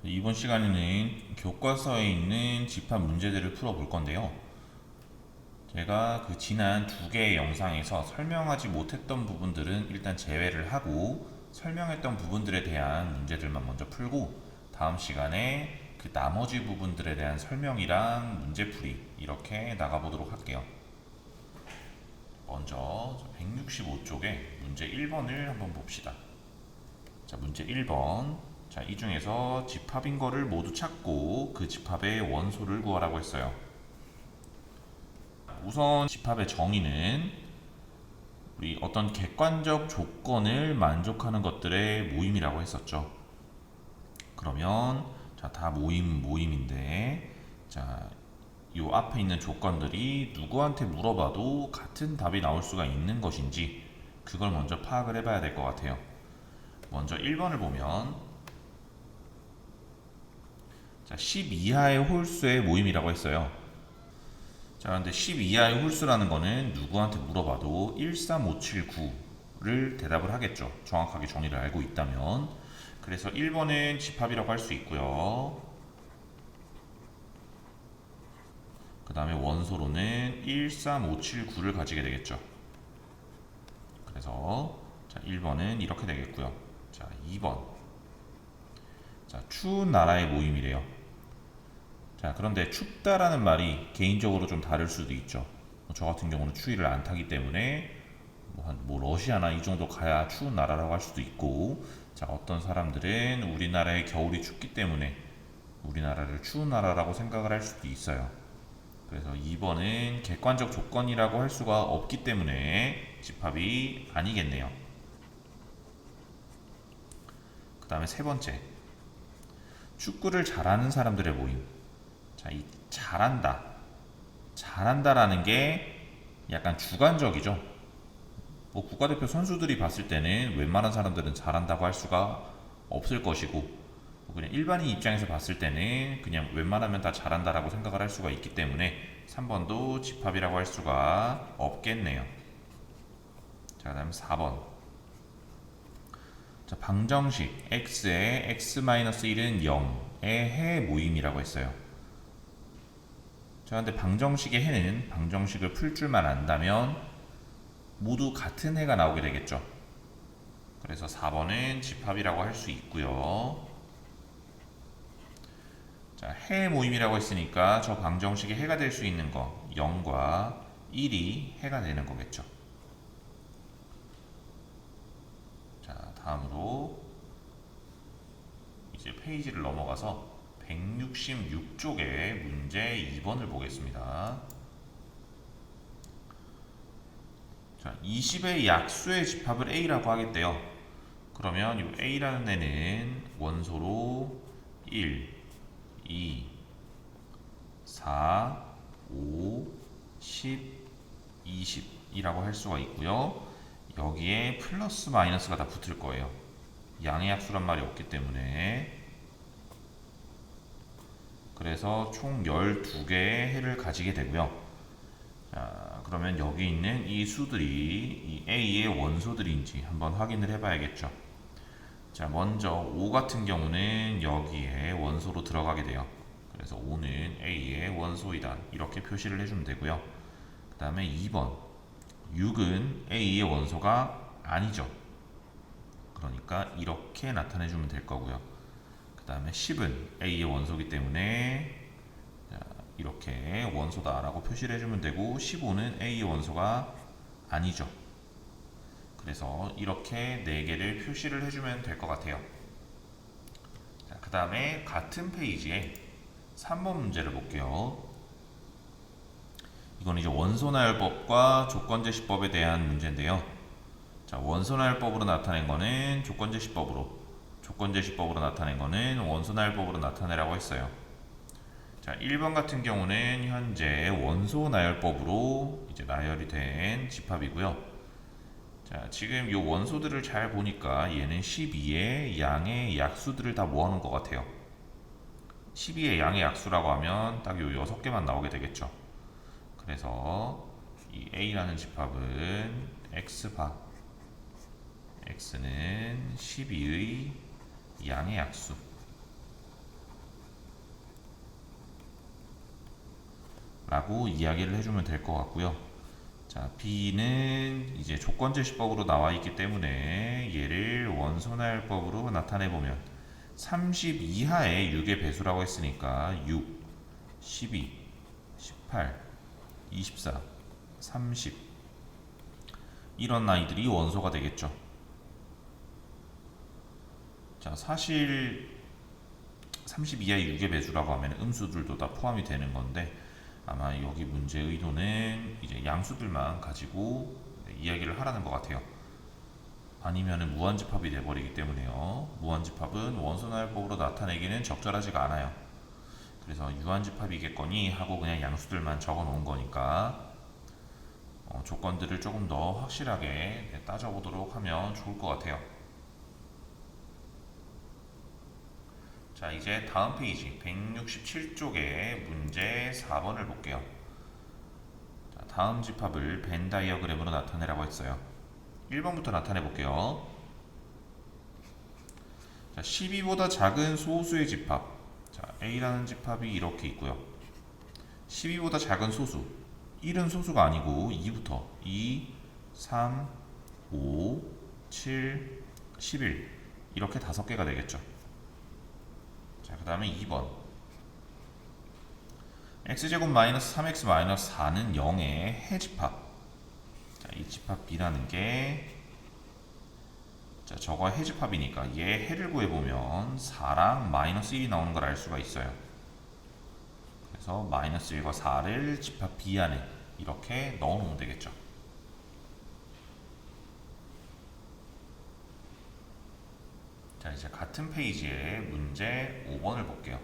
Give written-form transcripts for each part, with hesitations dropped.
이번 시간에는 교과서에 있는 집합 문제들을 풀어볼 건데요. 제가 그 지난 두 개의 영상에서 설명하지 못했던 부분들은 일단 제외를 하고 설명했던 부분들에 대한 문제들만 먼저 풀고 다음 시간에 그 나머지 부분들에 대한 설명이랑 문제풀이 이렇게 나가보도록 할게요. 먼저 165쪽에 문제 1번을 한번 봅시다. 자, 문제 1번. 자, 이 중에서 집합인 거를 모두 찾고 그 집합의 원소를 구하라고 했어요. 우선 집합의 정의는 우리 어떤 객관적 조건을 만족하는 것들의 모임이라고 했었죠. 그러면 자, 다 모임인데 자, 요 앞에 있는 조건들이 누구한테 물어봐도 같은 답이 나올 수가 있는 것인지 그걸 먼저 파악을 해봐야 될 것 같아요. 먼저 1번을 보면 자, 10 이하의 홀수의 모임이라고 했어요. 자, 근데 10 이하의 홀수라는 거는 누구한테 물어봐도 13579를 대답을 하겠죠. 정확하게 정의를 알고 있다면. 그래서 1번은 집합이라고 할 수 있고요. 그 다음에 원소로는 13579를 가지게 되겠죠. 그래서 자, 1번은 이렇게 되겠고요. 자, 2번. 자, 추운 나라의 모임이래요. 자, 그런데 춥다라는 말이 개인적으로 좀 다를 수도 있죠. 저 같은 경우는 추위를 안 타기 때문에 뭐 러시아나 이 정도 가야 추운 나라라고 할 수도 있고, 자, 어떤 사람들은 우리나라의 겨울이 춥기 때문에 우리나라를 추운 나라라고 생각을 할 수도 있어요. 그래서 2번은 객관적 조건이라고 할 수가 없기 때문에 집합이 아니겠네요. 그 다음에 세 번째, 축구를 잘하는 사람들의 모임. 자, 이 잘한다라는 게 약간 주관적이죠. 뭐 국가대표 선수들이 봤을 때는 웬만한 사람들은 잘한다고 할 수가 없을 것이고, 뭐 그냥 일반인 입장에서 봤을 때는 그냥 웬만하면 다 잘한다라고 생각을 할 수가 있기 때문에 3번도 집합이라고 할 수가 없겠네요. 자, 그다음 4번. 자, 방정식 x의 x-1은 0의 해 모임이라고 했어요. 자, 근데 방정식의 해는 방정식을 풀 줄만 안다면 모두 같은 해가 나오게 되겠죠. 그래서 4번은 집합이라고 할 수 있고요. 자, 해 모임이라고 했으니까 저 방정식의 해가 될 수 있는 거 0과 1이 해가 되는 거겠죠. 자, 다음으로 이제 페이지를 넘어가서 166쪽의 문제 2번을 보겠습니다. 자, 20의 약수의 집합을 A라고 하겠대요. 그러면 이 A라는 애는 원소로 1, 2, 4, 5, 10, 20이라고 할 수가 있고요. 여기에 플러스 마이너스가 다 붙을 거예요. 양의 약수란 말이 없기 때문에. 그래서 총 12개의 해를 가지게 되고요. 자, 그러면 여기 있는 이 수들이 이 A의 원소들인지 한번 확인을 해봐야겠죠. 자, 먼저 5 같은 경우는 여기에 원소로 들어가게 돼요. 그래서 5는 A의 원소이다. 이렇게 표시를 해주면 되고요. 그 다음에 2번. 6은 A의 원소가 아니죠. 그러니까 이렇게 나타내주면 될 거고요. 그 다음에 10은 A의 원소이기 때문에 이렇게 원소다라고 표시를 해주면 되고 15는 A의 원소가 아니죠. 그래서 이렇게 4개를 표시를 해주면 될 것 같아요. 그 다음에 같은 페이지에 3번 문제를 볼게요. 이건 이제 원소나열법과 조건제시법에 대한 문제인데요. 자, 원소나열법으로 나타낸 거는 조건제시법으로, 조건제시법으로 나타낸 거는 원소나열법으로 나타내라고 했어요. 자, 1번 같은 경우는 현재 원소나열법으로 이제 나열이 된 집합이고요. 자, 지금 이 원소들을 잘 보니까 얘는 12의 양의 약수들을 다 모아놓은 것 같아요. 12의 양의 약수라고 하면 딱 요 6개만 나오게 되겠죠. 그래서 이 A라는 집합은 X바 X는 12의 양의 약수 라고 이야기를 해주면 될 것 같고요. 자, B는 이제 조건제시법으로 나와 있기 때문에 얘를 원소날법으로 나타내 보면 30 이하의 6의 배수라고 했으니까 6, 12, 18, 24, 30 이런 아이들이 원소가 되겠죠. 자, 사실 30 이하의 6의 배수라고 하면 음수들도 다 포함이 되는 건데 아마 여기 문제 의도는 이제 양수들만 가지고 이야기를 하라는 것 같아요. 아니면은 무한집합이 돼버리기 때문에요. 무한집합은 원소날법으로 나타내기는 적절하지가 않아요. 그래서 유한집합이겠거니 하고 그냥 양수들만 적어 놓은 거니까 조건들을 조금 더 확실하게 따져보도록 하면 좋을 것 같아요. 자, 이제 다음 페이지 167쪽의 문제 4번을 볼게요. 자, 다음 집합을 벤 다이어그램으로 나타내라고 했어요. 1번부터 나타내 볼게요. 자, 12보다 작은 소수의 집합. 자, A라는 집합이 이렇게 있고요. 12보다 작은 소수. 1은 소수가 아니고 2부터 2, 3, 5, 7, 11 이렇게 5개가 되겠죠. 자, 그 다음에 2번 x제곱 마이너스 3x 마이너스 4는 0의 해집합. 자, 이 집합 B라는 게 자, 저거 해집합이니까 얘 해를 구해보면 4랑 마이너스 1이 나오는 걸 알 수가 있어요. 그래서 마이너스 1과 4를 집합 B 안에 이렇게 넣어놓으면 되겠죠. 자, 이제 같은 페이지에 문제 5번을 볼게요.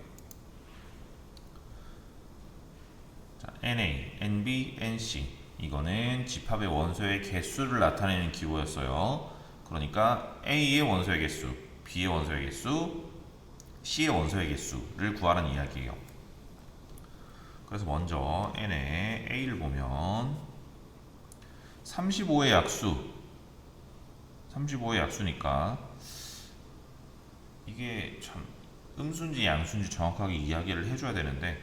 자, NA, NB, NC 이거는 집합의 원소의 개수를 나타내는 기호였어요. 그러니까 A의 원소의 개수, B의 원소의 개수, C의 원소의 개수를 구하라는 이야기예요. 그래서 먼저 n의 a를 보면 35의 약수 35의 약수니까 이게 참 음수인지 양수인지 정확하게 이야기를 해줘야 되는데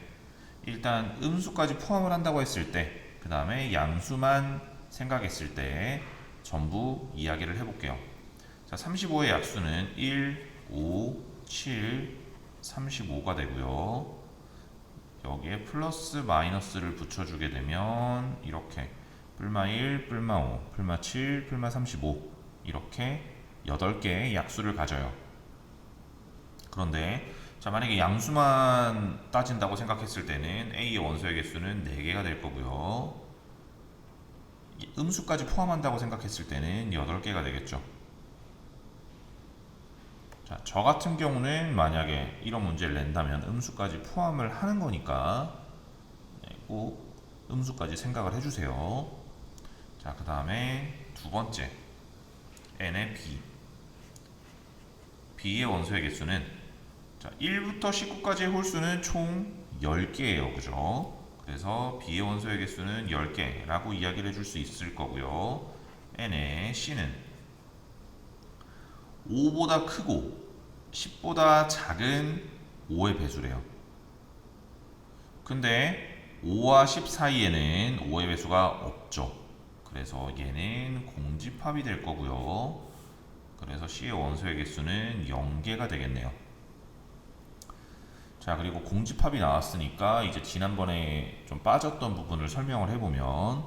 일단 음수까지 포함을 한다고 했을 때 그 다음에 양수만 생각했을 때 전부 이야기를 해볼게요. 자, 35의 약수는 1, 5, 7, 35가 되고요. 여기에 플러스 마이너스를 붙여주게 되면 이렇게 뿔마 1, 뿔마 5, 뿔마 7, 뿔마 35 이렇게 8개의 약수를 가져요. 그런데 자, 만약에 양수만 따진다고 생각했을 때는 A의 원소의 개수는 4개가 될 거고요. 음수까지 포함한다고 생각했을 때는 8개가 되겠죠. 자, 저 같은 경우는 만약에 이런 문제를 낸다면 음수까지 포함을 하는 거니까 꼭 음수까지 생각을 해주세요. 자, 그 다음에 두 번째 n의 b. b의 원소의 개수는 자, 1부터 19까지의 홀수는 총 10개예요. 그죠? 그래서 b의 원소의 개수는 10개라고 이야기를 해줄 수 있을 거고요. n의 c는 5보다 크고 10보다 작은 5의 배수래요. 근데 5와 10 사이에는 5의 배수가 없죠. 그래서 얘는 공집합이 될 거고요. 그래서 C의 원소의 개수는 0개가 되겠네요. 자, 그리고 공집합이 나왔으니까 이제 지난번에 좀 빠졌던 부분을 설명을 해보면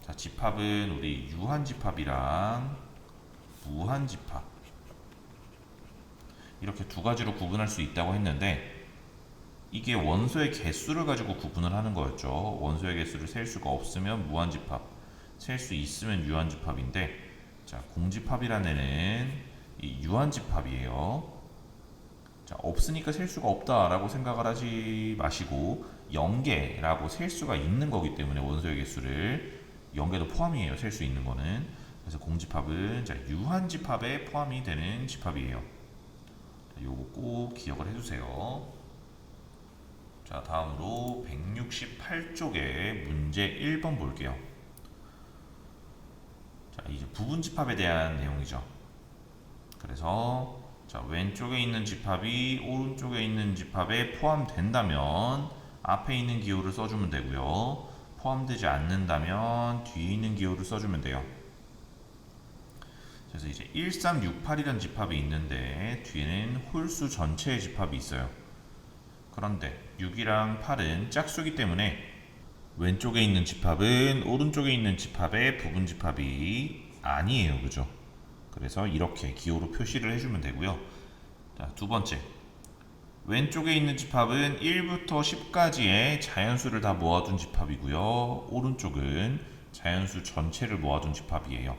자, 집합은 우리 유한집합이랑 무한집합 이렇게 두 가지로 구분할 수 있다고 했는데 이게 원소의 개수를 가지고 구분을 하는 거였죠. 원소의 개수를 셀 수가 없으면 무한집합, 셀 수 있으면 유한집합인데 자, 공집합이라는 애는 이 유한집합이에요. 자, 없으니까 셀 수가 없다라고 생각을 하지 마시고 0개라고 셀 수가 있는 거기 때문에 원소의 개수를 0개도 포함이에요. 셀 수 있는 거는. 그래서 공집합은 자, 유한집합에 포함이 되는 집합이에요. 요거 꼭 기억을 해주세요. 자, 다음으로 168쪽의 문제 1번 볼게요. 자, 이제 부분집합에 대한 내용이죠. 그래서 자, 왼쪽에 있는 집합이 오른쪽에 있는 집합에 포함된다면 앞에 있는 기호를 써주면 되고요. 포함되지 않는다면 뒤에 있는 기호를 써주면 돼요. 그래서 이제 1368이라는 집합이 있는데 뒤에는 홀수 전체의 집합이 있어요. 그런데 6이랑 8은 짝수기 때문에 왼쪽에 있는 집합은 오른쪽에 있는 집합의 부분 집합이 아니에요. 그죠? 그래서 이렇게 기호로 표시를 해주면 되고요. 자, 두 번째. 왼쪽에 있는 집합은 1부터 10까지의 자연수를 다 모아둔 집합이고요. 오른쪽은 자연수 전체를 모아둔 집합이에요.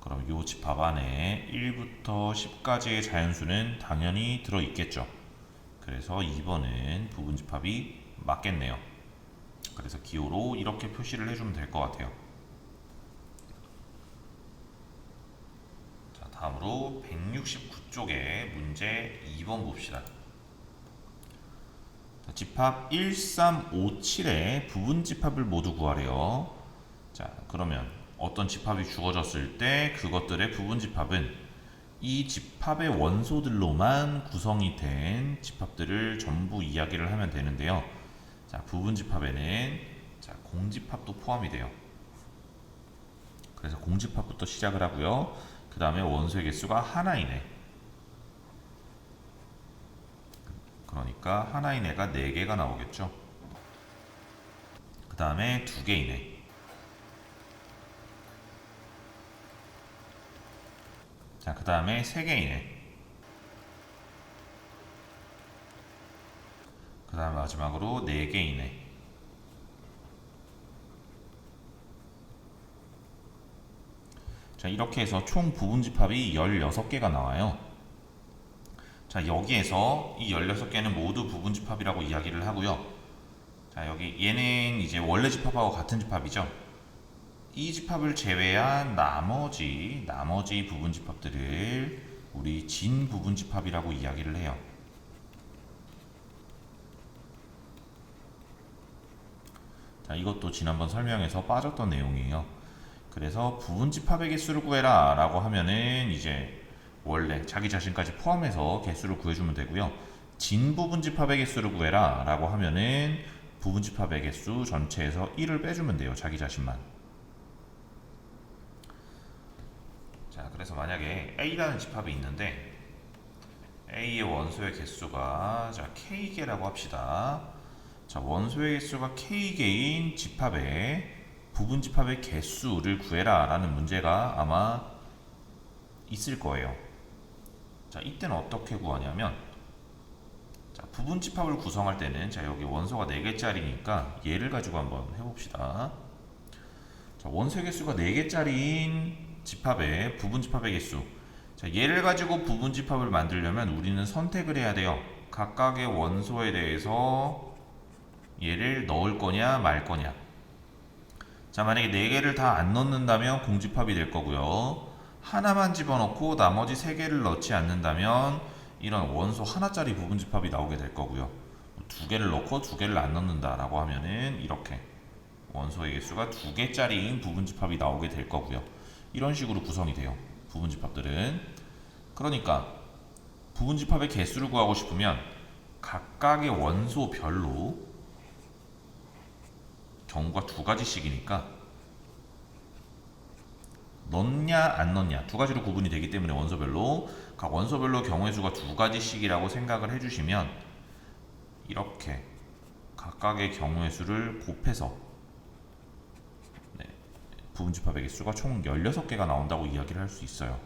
그럼 이 집합 안에 1부터 10까지의 자연수는 당연히 들어있겠죠. 그래서 2번은 부분 집합이 맞겠네요. 그래서 기호로 이렇게 표시를 해주면 될 것 같아요. 자, 다음으로 169쪽의 문제 2번 봅시다. 자, 집합 1357의 부분 집합을 모두 구하래요. 자, 그러면 어떤 집합이 주어졌을 때 그것들의 부분 집합은 이 집합의 원소들로만 구성이 된 집합들을 전부 이야기를 하면 되는데요. 자, 부분 집합에는 자, 공집합도 포함이 돼요. 그래서 공집합부터 시작을 하고요. 그 다음에 원소의 개수가 하나이네. 그러니까 하나인 애가 4개가 나오겠죠. 그 다음에 2개이네. 자, 그 다음에 3개이네. 그 다음 마지막으로 4개이네. 자, 이렇게 해서 총 부분 집합이 16개가 나와요. 자, 여기에서 이 16개는 모두 부분 집합이라고 이야기를 하고요. 자, 여기 얘는 이제 원래 집합하고 같은 집합이죠. 이 집합을 제외한 나머지 부분 집합들을 우리 진 부분 집합이라고 이야기를 해요. 자, 이것도 지난번 설명에서 빠졌던 내용이에요. 그래서 부분 집합의 개수를 구해라 라고 하면은 이제 원래 자기 자신까지 포함해서 개수를 구해주면 되고요. 진 부분 집합의 개수를 구해라 라고 하면은 부분 집합의 개수 전체에서 1을 빼주면 돼요. 자기 자신만. 자, 그래서 만약에 A라는 집합이 있는데 A의 원소의 개수가 자, K개라고 합시다. 자, 원소의 개수가 K개인 집합의 부분 집합의 개수를 구해라 라는 문제가 아마 있을 거예요. 자, 이때는 어떻게 구하냐면 자, 부분 집합을 구성할 때는 자, 여기 원소가 4개짜리니까 얘를 가지고 한번 해봅시다. 자, 원소의 개수가 4개짜리인 집합의 부분 집합의 개수. 자, 얘를 가지고 부분 집합을 만들려면 우리는 선택을 해야 돼요. 각각의 원소에 대해서 얘를 넣을 거냐 말 거냐. 자, 만약에 4개를 다 안 넣는다면 공집합이 될 거고요. 하나만 집어넣고 나머지 3개를 넣지 않는다면 이런 원소 하나짜리 부분 집합이 나오게 될 거고요. 2개를 넣고 2개를 안 넣는다 라고 하면은 이렇게 원소의 개수가 2개짜리인 부분 집합이 나오게 될 거고요. 이런 식으로 구성이 돼요. 부분 집합들은. 그러니까 부분 집합의 개수를 구하고 싶으면 각각의 원소별로 경우가 2가지씩이니까 넣냐 안 넣냐 2가지로 구분이 되기 때문에 원소별로 각 원소별로 경우의 수가 2가지씩이라고 생각을 해주시면 이렇게 각각의 경우의 수를 곱해서 네, 부분 집합의 개수가 총 16개가 나온다고 이야기를 할 수 있어요.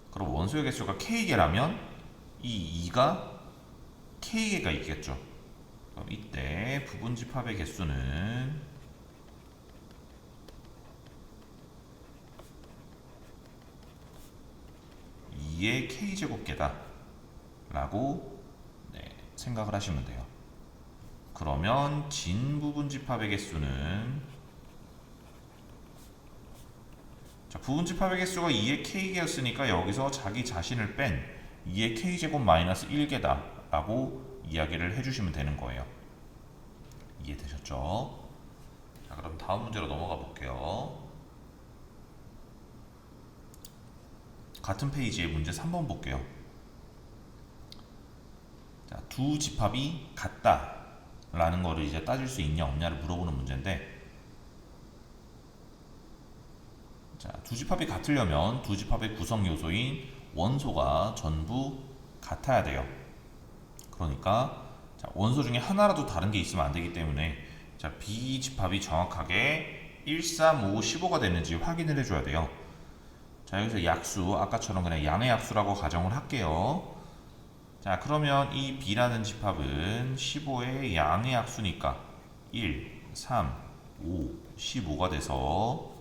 그럼 원소의 개수가 K개라면 이 2가 K개가 있겠죠. 그럼 이때 부분 집합의 개수는 2의 K제곱개다 라고 생각을 하시면 돼요. 그러면 진 부분 집합의 개수는 자, 부분 집합의 개수가 2의 K개였으니까 여기서 자기 자신을 뺀 2의 K제곱 마이너스 1개다 라고 이야기를 해주시면 되는 거예요. 이해되셨죠? 자, 그럼 다음 문제로 넘어가 볼게요. 같은 페이지에 문제 3번 볼게요. 자, 두 집합이 같다. 라는 거를 이제 따질 수 있냐 없냐를 물어보는 문제인데, 자, 두 집합이 같으려면 두 집합의 구성 요소인 원소가 전부 같아야 돼요. 그러니까 자, 원소 중에 하나라도 다른 게 있으면 안 되기 때문에, 자, B 집합이 정확하게 1, 3, 5, 15가 되는지 확인을 해줘야 돼요. 자, 여기서 약수, 아까처럼 그냥 양의 약수라고 가정을 할게요. 자, 그러면 이 B라는 집합은 15의 양의 약수니까 1, 3, 5, 15가 돼서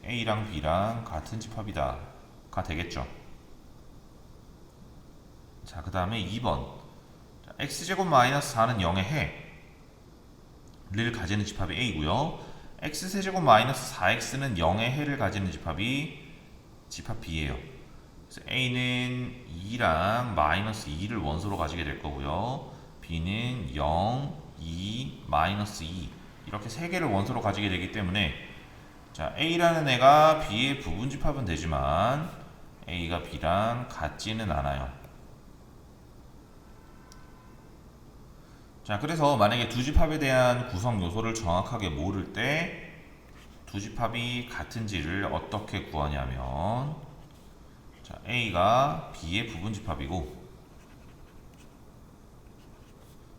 A랑 B랑 같은 집합이다 가 되겠죠. 자, 그 다음에 2번, x제곱 마이너스 4는 0의 해를 가지는 집합이 A고요. x세제곱 마이너스 4x는 0의 해를 가지는 집합이 집합 B예요. 그래서 A는 2랑 마이너스 2를 원소로 가지게 될 거고요. B는 0, 2, 마이너스 2 이렇게 세 개를 원소로 가지게 되기 때문에, 자, A라는 애가 B의 부분집합은 되지만 A가 B랑 같지는 않아요. 자, 그래서 만약에 두 집합에 대한 구성 요소를 정확하게 모를 때 두 집합이 같은지를 어떻게 구하냐면, 자, A가 B의 부분집합이고,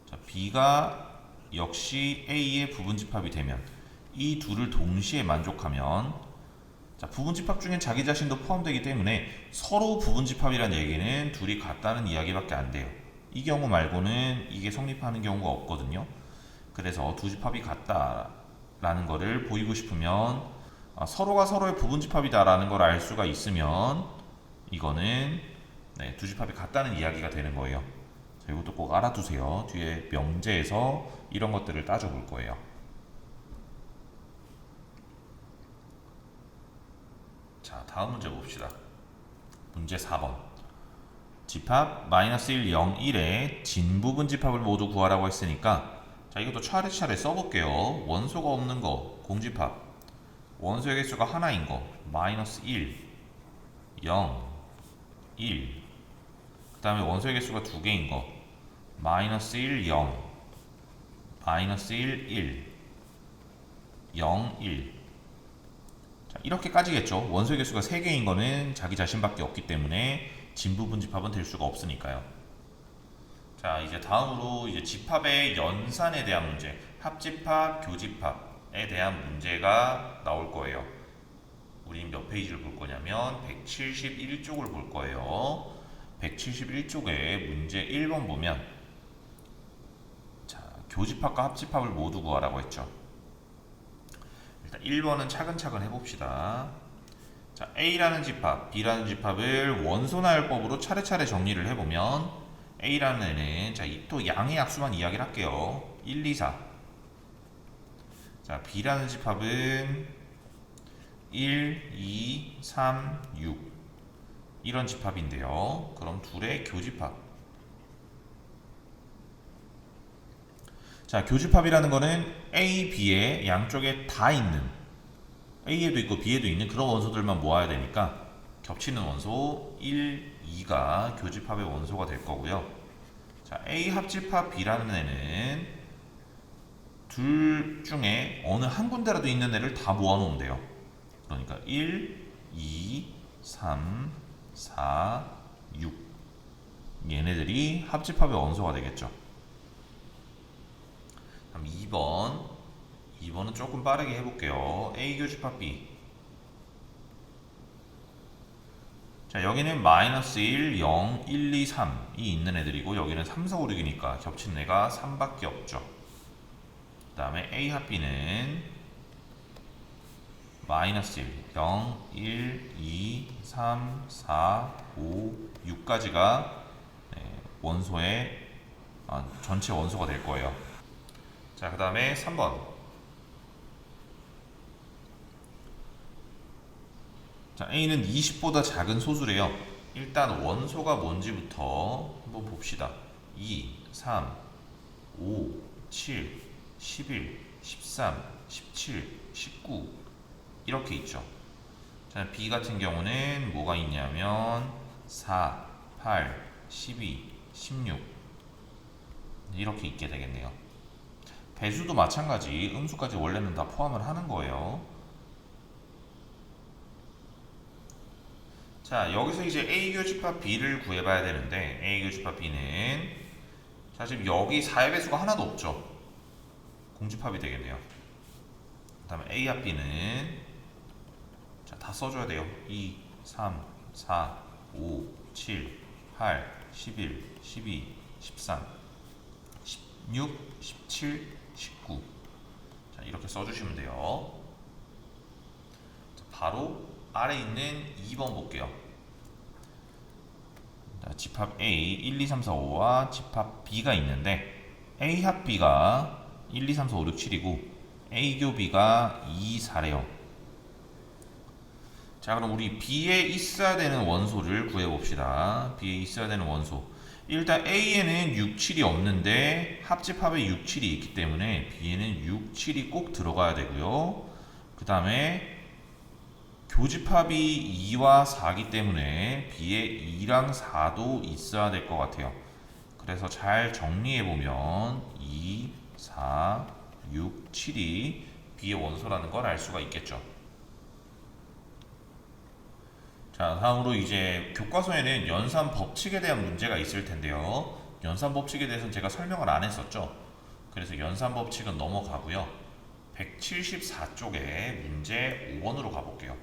자, B가 역시 A의 부분집합이 되면 이 둘을 동시에 만족하면, 자, 부분집합 중엔 자기 자신도 포함되기 때문에 서로 부분집합이란 얘기는 둘이 같다는 이야기밖에 안 돼요. 이 경우 말고는 이게 성립하는 경우가 없거든요. 그래서 두 집합이 같다라는 거를 보이고 싶으면, 서로가 서로의 부분집합이다라는 걸 알 수가 있으면 이거는 두 집합이 같다는 이야기가 되는 거예요. 자, 이것도 꼭 알아두세요. 뒤에 명제에서 이런 것들을 따져볼 거예요. 자, 다음 문제 봅시다. 문제 4번. 집합 마이너스 1, 0, 1의 진부분 집합을 모두 구하라고 했으니까, 자, 이것도 차례차례 써볼게요. 원소가 없는 거 공집합, 원소의 개수가 하나인 거 마이너스 1, 0, 1, 그 다음에 원소의 개수가 두 개인 거 마이너스 1, 0, 마이너스 1, 1, 0, 1. 자, 이렇게 까지겠죠. 원소의 개수가 3개인 거는 자기 자신밖에 없기 때문에 진부분 집합은 될 수가 없으니까요. 자, 이제 다음으로 이제 집합의 연산에 대한 문제, 합집합, 교집합에 대한 문제가 나올 거예요. 우린 몇 페이지를 볼 거냐면 171쪽을 볼 거예요. 171쪽에 문제 1번 보면, 자, 교집합과 합집합을 모두 구하라고 했죠. 일단 1번은 차근차근 해봅시다. 자, A라는 집합, B라는 집합을 원소나열법으로 차례차례 정리를 해보면, A라는 애는, 자, 또 양의 약수만 이야기를 할게요. 1, 2, 4. 자, B라는 집합은 1, 2, 3, 6 이런 집합인데요. 그럼 둘의 교집합. 자, 교집합이라는 거는 A, B에 양쪽에 다 있는, A에도 있고 B에도 있는 그런 원소들만 모아야 되니까 겹치는 원소 1, 2가 교집합의 원소가 될 거고요. 자, A 합집합 B라는 애는 둘 중에 어느 한 군데라도 있는 애를 다 모아놓으면 돼요. 그러니까 1, 2, 3, 4, 6 얘네들이 합집합의 원소가 되겠죠. 그럼 2번은 조금 빠르게 해볼게요. A 교집합 B. 자, 여기는 마이너스 1, 0, 1, 2, 3이 있는 애들이고, 여기는 3, 4, 5, 6이니까 겹치는 애가 3밖에 없죠. 그 다음에 A 합 B는 마이너스 1, 0, 1, 2, 3, 4, 5, 6까지가 원소의 전체 원소가 될 거예요. 자, 그 다음에 3번. 자, A는 20보다 작은 소수래요. 일단 원소가 뭔지부터 한번 봅시다. 2, 3, 5, 7, 11, 13, 17, 19 이렇게 있죠. 자, B 같은 경우는 뭐가 있냐면 4, 8, 12, 16 이렇게 있게 되겠네요. 배수도 마찬가지 음수까지 원래는 다 포함을 하는 거예요. 자, 여기서 이제 A 교집합 B를 구해봐야 되는데 A 교집합 B는 자 지금 여기 4의 배수가 하나도 없죠. 공집합이 되겠네요. 그 다음에 A 합 B는 자, 다 써줘야 돼요. 2, 3, 4, 5, 7, 8, 11, 12, 13, 16, 17, 19. 자, 이렇게 써주시면 돼요. 자, 바로 아래 있는 2번 볼게요. 자, 집합 A 1, 2, 3, 4, 5와 집합 B가 있는데 A 합 B가 1, 2, 3, 4, 5, 6, 7이고 A 교 B가 2, 4래요. 자, 그럼 우리 B에 있어야 되는 원소를 구해봅시다. B에 있어야 되는 원소. 일단 A에는 6, 7이 없는데 합집합에 6, 7이 있기 때문에 B에는 6, 7이 꼭 들어가야 되고요. 그 다음에 교집합이 2와 4기 때문에 B에 2랑 4도 있어야 될 것 같아요. 그래서 잘 정리해보면 2, 4, 6, 7이 B의 원소라는 걸 알 수가 있겠죠. 자, 다음으로 이제 교과서에는 연산 법칙에 대한 문제가 있을 텐데요. 연산 법칙에 대해서는 제가 설명을 안 했었죠. 그래서 연산 법칙은 넘어가고요. 174쪽에 문제 5번으로 가볼게요.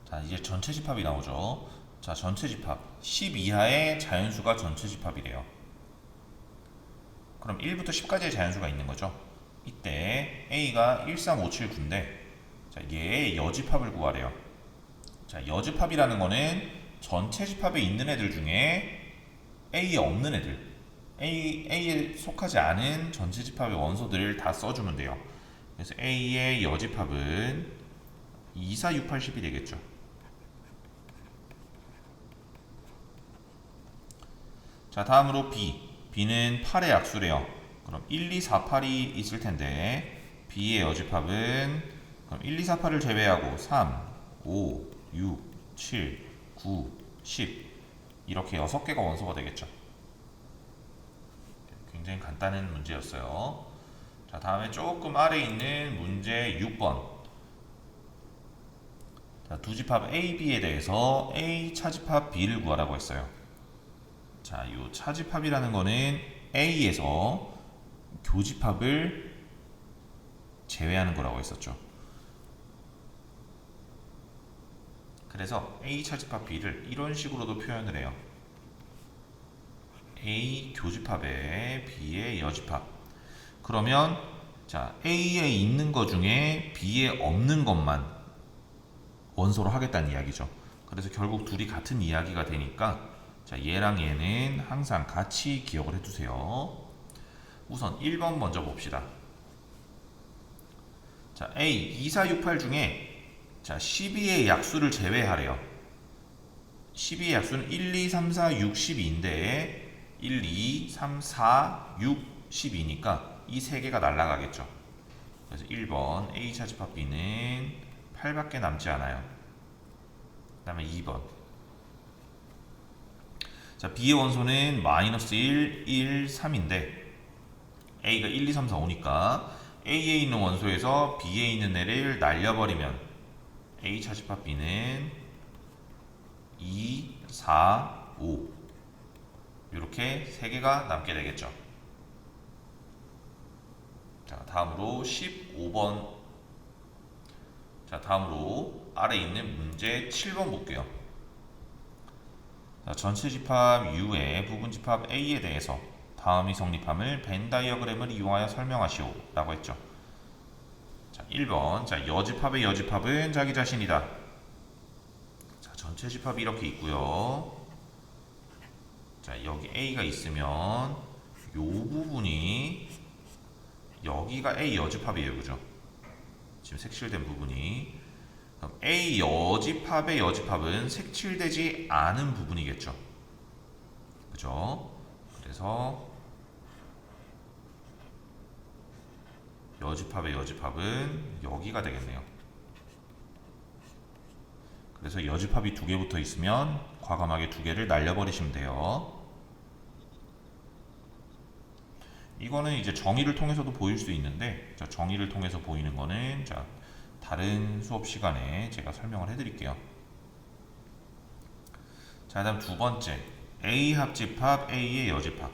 자, 이제 전체 집합이 나오죠. 자, 전체 집합 10 이하의 자연수가 전체 집합이래요. 그럼 1부터 10까지의 자연수가 있는 거죠. 이때 A가 1, 3, 5, 7, 9인데 자, 얘의 여집합을 구하래요. 자, 여집합이라는 거는 전체 집합에 있는 애들 중에 A에 없는 애들, A에 속하지 않은 전체 집합의 원소들을 다 써주면 돼요. 그래서 A의 여집합은 2, 4, 6, 8, 10이 되겠죠. 자, 다음으로 B. B는 8의 약수래요. 그럼 1, 2, 4, 8이 있을 텐데 B의 여집합은 그럼 1, 2, 4, 8을 제외하고 3, 5, 6, 7, 9, 10 이렇게 6개가 원소가 되겠죠. 굉장히 간단한 문제였어요. 자, 다음에 조금 아래에 있는 문제 6번. 자, 두 집합 A, B에 대해서 A 차집합 B를 구하라고 했어요. 자, 이 차집합이라는 거는 A에서 교집합을 제외하는 거라고 했었죠. 그래서 A 차집합 B를 이런 식으로도 표현을 해요. A 교집합에 B의 여집합. 그러면 자, A에 있는 것 중에 B에 없는 것만 원소로 하겠다는 이야기죠. 그래서 결국 둘이 같은 이야기가 되니까 자, 얘랑 얘는 항상 같이 기억을 해두세요. 우선 1번 먼저 봅시다. 자, A 2, 4, 6, 8 중에 자, 12의 약수를 제외하래요. 12의 약수는 1, 2, 3, 4, 6, 12인데 1, 2, 3, 4, 6, 12니까 이 세 개가 날아가겠죠. 그래서 1번 A 차집합 B는 8밖에 남지 않아요. 그 다음에 2번 자, B의 원소는 마이너스 1, 1, 3인데 A가 1, 2, 3, 4, 5니까 A에 있는 원소에서 B에 있는 애를 날려버리면 A 차집합 B는 2, 4, 5 이렇게 3개가 남게 되겠죠. 자, 다음으로 15번. 자, 다음으로 아래 있는 문제 7번 볼게요. 자, 전체 집합 U의 부분 집합 A에 대해서 다음이 성립함을 벤 다이어그램을 이용하여 설명하시오 라고 했죠. 자, 1번. 자, 여집합의 여집합은 자기 자신이다. 자, 전체 집합이 이렇게 있고요. 자, 여기 A가 있으면 요 부분이 여기가 A 여집합이에요. 그죠? 지금 색칠된 부분이 그럼 A 여집합의 여집합은 색칠되지 않은 부분이겠죠. 그죠? 그래서 여집합의 여집합은 여기가 되겠네요. 그래서 여집합이 2개 붙어 있으면 과감하게 2개를 날려버리시면 돼요. 이거는 이제 정의를 통해서도 보일 수 있는데, 자, 정의를 통해서 보이는 거는 자, 다른 수업 시간에 제가 설명을 해드릴게요. 자, 다음 두 번째, A 합집합, A의 여집합.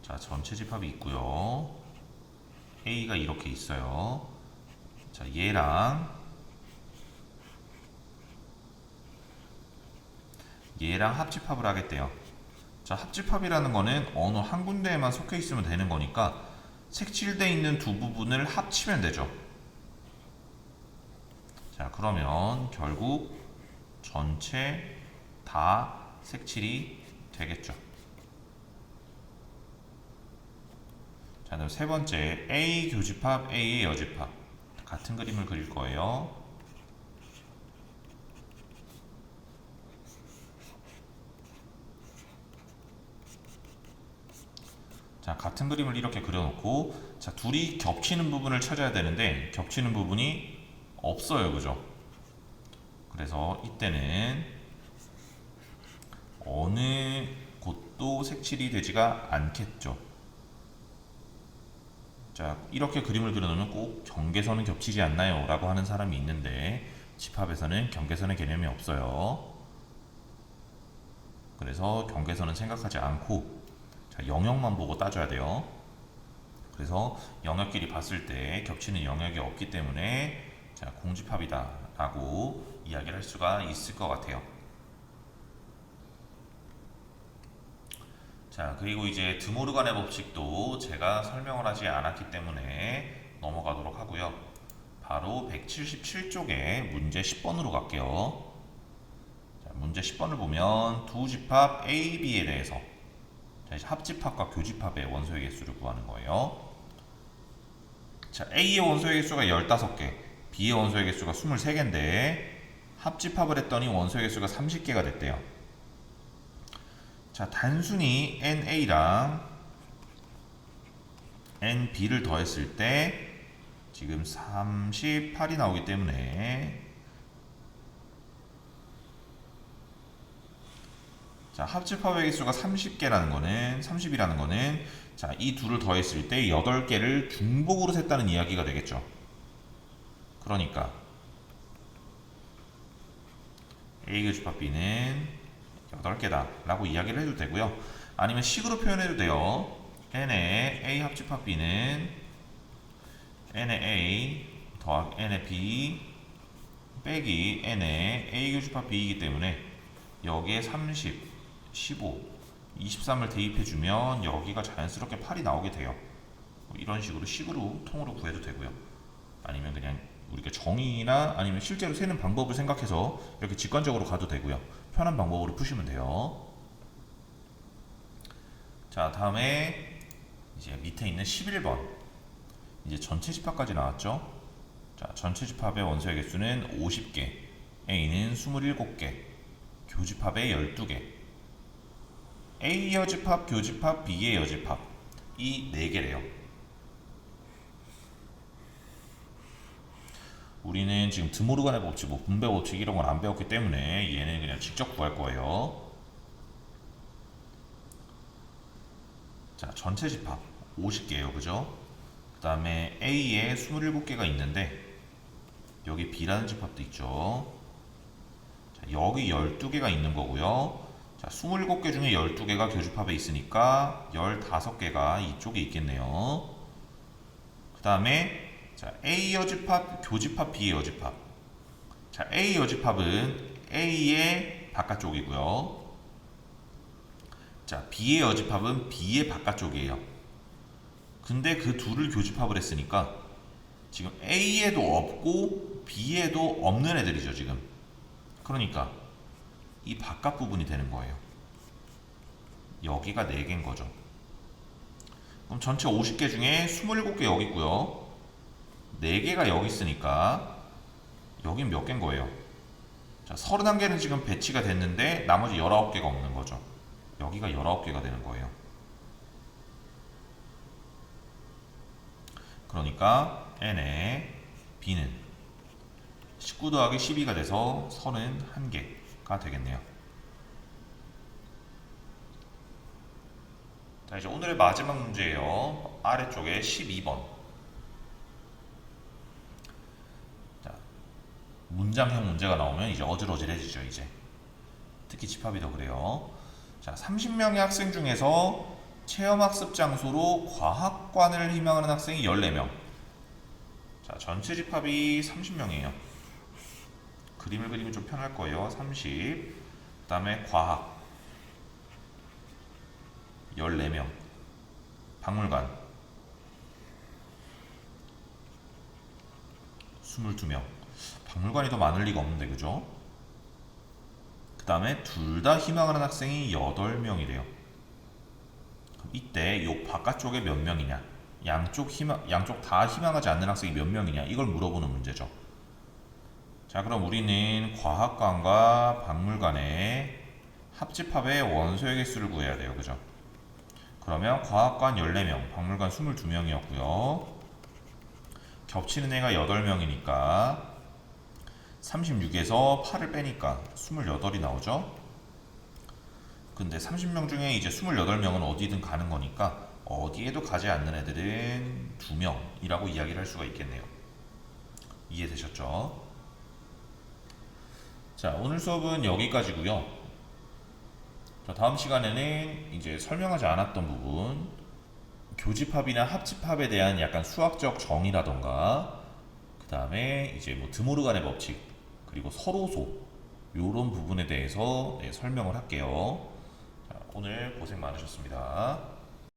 자, 전체 집합이 있고요. A가 이렇게 있어요. 자, 얘랑 합집합을 하겠대요. 자, 합집합이라는 거는 어느 한 군데에만 속해 있으면 되는 거니까 색칠되어 있는 두 부분을 합치면 되죠. 자, 그러면 결국 전체 다 색칠이 되겠죠. 자, 그럼 세 번째, A 교집합, A의 여집합. 같은 그림을 그릴 거예요. 자, 같은 그림을 이렇게 그려놓고, 자, 둘이 겹치는 부분을 찾아야 되는데 겹치는 부분이 없어요, 그죠? 그래서 이때는 어느 곳도 색칠이 되지가 않겠죠. 자, 이렇게 그림을 그려놓으면 꼭 경계선은 겹치지 않나요? 라고 하는 사람이 있는데 집합에서는 경계선의 개념이 없어요. 그래서 경계선은 생각하지 않고, 자, 영역만 보고 따져야 돼요. 그래서 영역끼리 봤을 때 겹치는 영역이 없기 때문에 자, 공집합이다 라고 이야기를 할 수가 있을 것 같아요. 자, 그리고 이제 드모르간의 법칙도 제가 설명을 하지 않았기 때문에 넘어가도록 하고요. 바로 177쪽에 문제 10번으로 갈게요. 자, 문제 10번을 보면 두 집합 A, B에 대해서 자, 이제 합집합과 교집합의 원소의 개수를 구하는 거예요. 자, A의 원소의 개수가 15개, B의 원소의 개수가 23개인데 합집합을 했더니 원소의 개수가 30개가 됐대요. 자, 단순히 NA랑 NB를 더했을 때 지금 38이 나오기 때문에 자, 합집합의 개수가 30개라는 거는 30이라는 거는 자, 이 둘을 더했을 때 8개를 중복으로 셌다는 이야기가 되겠죠. 그러니까 A 교집합 B는 8개다 라고 이야기를 해도 되고요. 아니면 식으로 표현해도 돼요. n의 A 합집합 B는 n의 A 더하기 n의 B 빼기 n의 A 교집합 B이기 때문에 여기에 30, 15, 23을 대입해주면 여기가 자연스럽게 8이 나오게 돼요. 이런 식으로 식으로 통으로 구해도 되고요. 아니면 그냥 우리가 정의나 아니면 실제로 세는 방법을 생각해서 이렇게 직관적으로 가도 되고요. 편한 방법으로 푸시면 돼요. 자, 다음에 이제 밑에 있는 11번 이제 전체 집합까지 나왔죠. 자, 전체 집합의 원소의 개수는 50개, A는 27개, 교집합의 12개. A 여집합, 교집합, B의 여집합 이 4개래요. 우리는 지금 드모르간의 법칙, 뭐 분배 법칙 이런 건 안 배웠기 때문에 얘는 그냥 직접 구할 거예요. 자, 전체 집합 50개예요, 그죠? 그 다음에 A에 27개가 있는데 여기 B라는 집합도 있죠. 자, 여기 12개가 있는 거고요. 자, 27개 중에 12개가 교집합에 있으니까 15개가 이쪽에 있겠네요. 그 다음에 자, A 여집합, 교집합, B의 여집합. 자, A 여집합은 A의 바깥쪽이고요. 자, B의 여집합은 B의 바깥쪽이에요. 근데 그 둘을 교집합을 했으니까 지금 A에도 없고 B에도 없는 애들이죠, 지금. 그러니까 이 바깥 부분이 되는 거예요. 여기가 4개인 거죠. 그럼 전체 50개 중에 27개 여기 있고요. 4개가 여기 있으니까 여긴 몇 개인 거예요? 자, 31개는 지금 배치가 됐는데 나머지 19개가 없는 거죠. 여기가 19개가 되는 거예요. 그러니까 n의 b는 19 더하기 12가 돼서 31개가 되겠네요. 자, 이제 오늘의 마지막 문제예요. 아래쪽에 12번. 자, 문장형 문제가 나오면 이제 어질어질해지죠, 이제. 특히 집합이 더 그래요. 자, 30명의 학생 중에서 체험학습 장소로 과학관을 희망하는 학생이 14명. 자, 전체 집합이 30명이에요. 그림을 그리면 좀 편할 거예요. 30. 그 다음에 과학 14명. 박물관 22명. 박물관이 더 많을 리가 없는데, 그죠? 그 다음에 둘 다 희망하는 학생이 8명이래요. 그럼 이때 요 바깥쪽에 몇 명이냐? 양쪽 다 희망하지 않는 학생이 몇 명이냐? 이걸 물어보는 문제죠. 자, 그럼 우리는 과학관과 박물관의 합집합의 원소의 개수를 구해야 돼요. 그죠? 그러면 과학관 14명, 박물관 22명이었고요. 겹치는 애가 8명이니까 36에서 8을 빼니까 28이 나오죠. 근데 30명 중에 이제 28명은 어디든 가는 거니까 어디에도 가지 않는 애들은 2명이라고 이야기를 할 수가 있겠네요. 이해되셨죠? 자, 오늘 수업은 여기까지고요. 자, 다음 시간에는 이제 설명하지 않았던 부분, 교집합이나 합집합에 대한 약간 수학적 정의라던가, 그 다음에 이제 뭐 드모르간의 법칙, 그리고 서로소, 요런 부분에 대해서 설명을 할게요. 자, 오늘 고생 많으셨습니다.